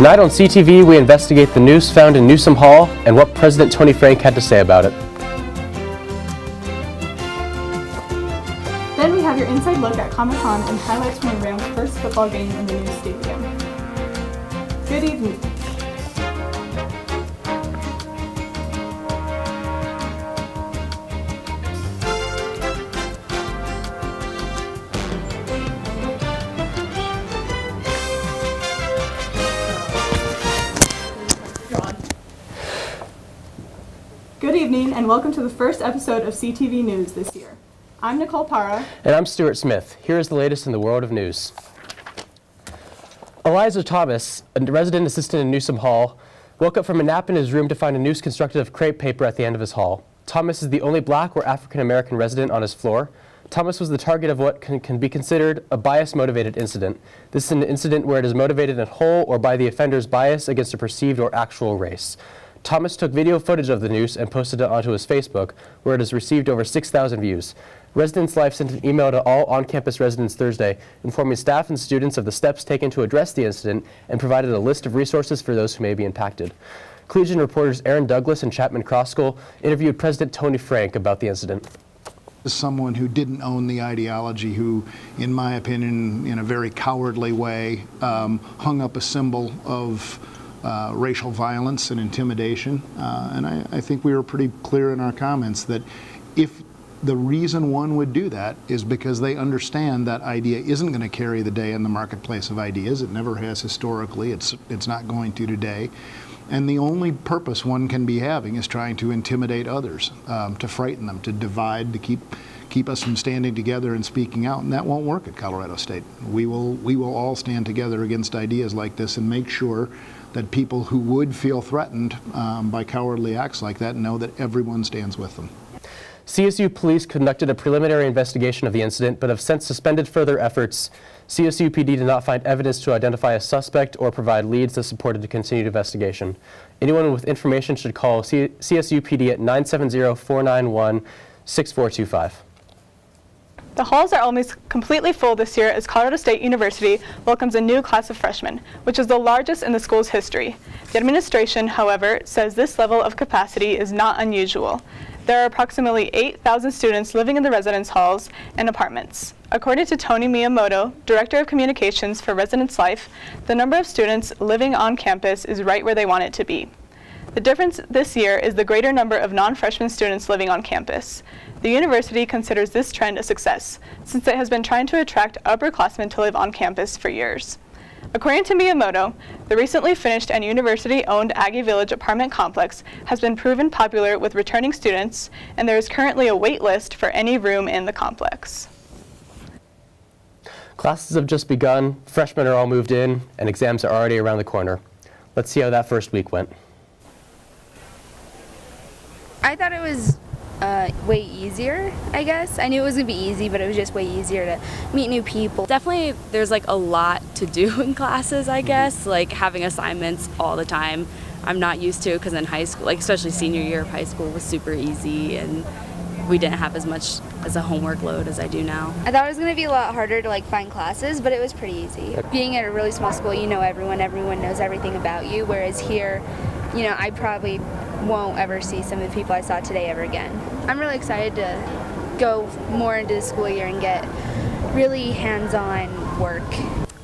Tonight on CTV, we investigate the noose found in Newsom Hall and what President Tony Frank had to say about it. Then we have your inside look at Comic-Con and highlights from the Rams' first football game in the new stadium. Good evening. Good evening and welcome to the first episode of CTV News this year. I'm Nicole Parra. And I'm Stuart Smith. Here is the latest in the world of news. Eliza Thomas, a resident assistant in Newsom Hall, woke up from a nap in his room to find a noose constructed of crepe paper at the end of his hall. Thomas is the only black or African-American resident on his floor. Thomas was the target of what can be considered a bias-motivated incident. This is an incident where it is motivated in whole or by the offender's bias against a perceived or actual race. Thomas took video footage of the noose and posted it onto his Facebook, where it has received over 6,000 views. Residence Life sent an email to all on-campus residents Thursday, informing staff and students of the steps taken to address the incident and provided a list of resources for those who may be impacted. Collegian reporters Aaron Douglas and Chapman Croskell interviewed President Tony Frank about the incident. Someone who didn't own the ideology, who, in my opinion, in a very cowardly way, hung up a symbol of racial violence and intimidation. And I think we were pretty clear in our comments that if the reason one would do that is because they understand that idea isn't going to carry the day in the marketplace of ideas. It never has historically. It's not going to today. And the only purpose one can be having is trying to intimidate others, to frighten them, to divide, to keep us from standing together and speaking out. And that won't work at Colorado State. We will all stand together against ideas like this and make sure that people who would feel threatened by cowardly acts like that know that everyone stands with them. CSU police conducted a preliminary investigation of the incident, but have since suspended further efforts. CSU PD did not find evidence to identify a suspect or provide leads that supported the continued investigation. Anyone with information should call CSU PD at 970-491-6425. The halls are almost completely full this year as Colorado State University welcomes a new class of freshmen, which is the largest in the school's history. The administration, however, says this level of capacity is not unusual. There are approximately 8,000 students living in the residence halls and apartments. According to Tony Miyamoto, Director of Communications for Residence Life, the number of students living on campus is right where they want it to be. The difference this year is the greater number of non-freshman students living on campus. The university considers this trend a success, since it has been trying to attract upperclassmen to live on campus for years. According to Miyamoto, the recently finished and university-owned Aggie Village apartment complex has been proven popular with returning students, and there is currently a wait list for any room in the complex. Classes have just begun, freshmen are all moved in, and exams are already around the corner. Let's see how that first week went. I thought it was way easier, I guess. I knew it was going to be easy, but it was just way easier to meet new people. Definitely there's like a lot to do in classes, I guess, like having assignments all the time. I'm not used to, because in high school, like especially senior year of high school, was super easy and we didn't have as much as a homework load as I do now. I thought it was going to be a lot harder to like find classes, but it was pretty easy. Being at a really small school, you know everyone knows everything about you, whereas here, you know, I probably won't ever see some of the people I saw today ever again. I'm really excited to go more into the school year and get really hands-on work.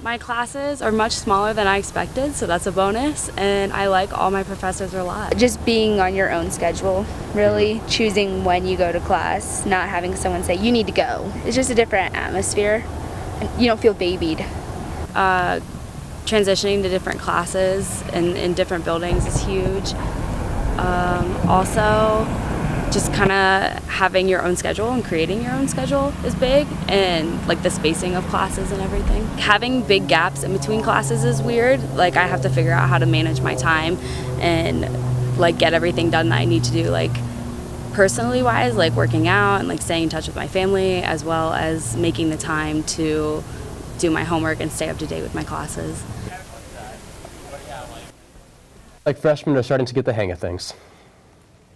My classes are much smaller than I expected, so that's a bonus, and I like all my professors a lot. Just being on your own schedule, really choosing when you go to class, not having someone say you need to go. It's just a different atmosphere, and you don't feel babied. Transitioning to different classes and in different buildings is huge. Also, just kind of having your own schedule and creating your own schedule is big, and like the spacing of classes and everything. Having big gaps in between classes is weird. Like I have to figure out how to manage my time and like get everything done that I need to do, like personally wise, like working out and like staying in touch with my family, as well as making the time to do my homework and stay up to date with my classes. Like freshmen are starting to get the hang of things.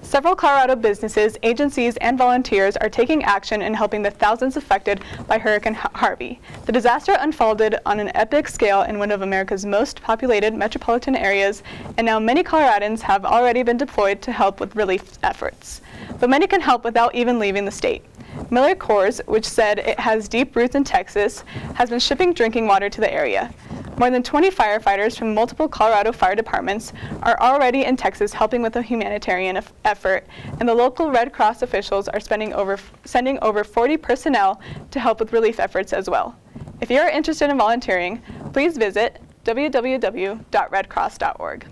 Several Colorado businesses, agencies, and volunteers are taking action in helping the thousands affected by Hurricane Harvey. The disaster unfolded on an epic scale in one of America's most populated metropolitan areas, and now many Coloradans have already been deployed to help with relief efforts. But many can help without even leaving the state. Miller Coors, which said it has deep roots in Texas, has been shipping drinking water to the area. More than 20 firefighters from multiple Colorado fire departments are already in Texas helping with the humanitarian effort, and the local Red Cross officials are sending over 40 personnel to help with relief efforts as well. If you are interested in volunteering, please visit www.redcross.org.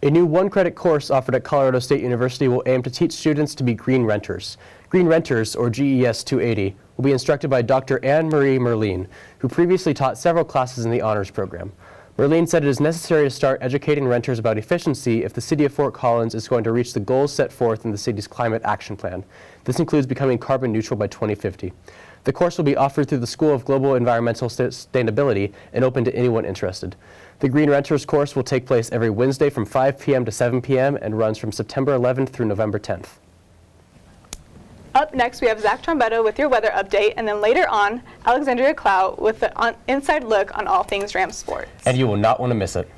A new one-credit course offered at Colorado State University will aim to teach students to be green renters. Green Renters, or GES 280, will be instructed by Dr. Anne-Marie Merlin, who previously taught several classes in the honors program. Merlin said it is necessary to start educating renters about efficiency if the city of Fort Collins is going to reach the goals set forth in the city's climate action plan. This includes becoming carbon neutral by 2050. The course will be offered through the School of Global Environmental Sustainability and open to anyone interested. The Green Renters course will take place every Wednesday from 5 p.m. to 7 p.m. and runs from September 11th through November 10th. Up next, we have Zach Trombetta with your weather update, and then later on, Alexandria Clow with the inside look on all things Rams sports. And you will not want to miss it.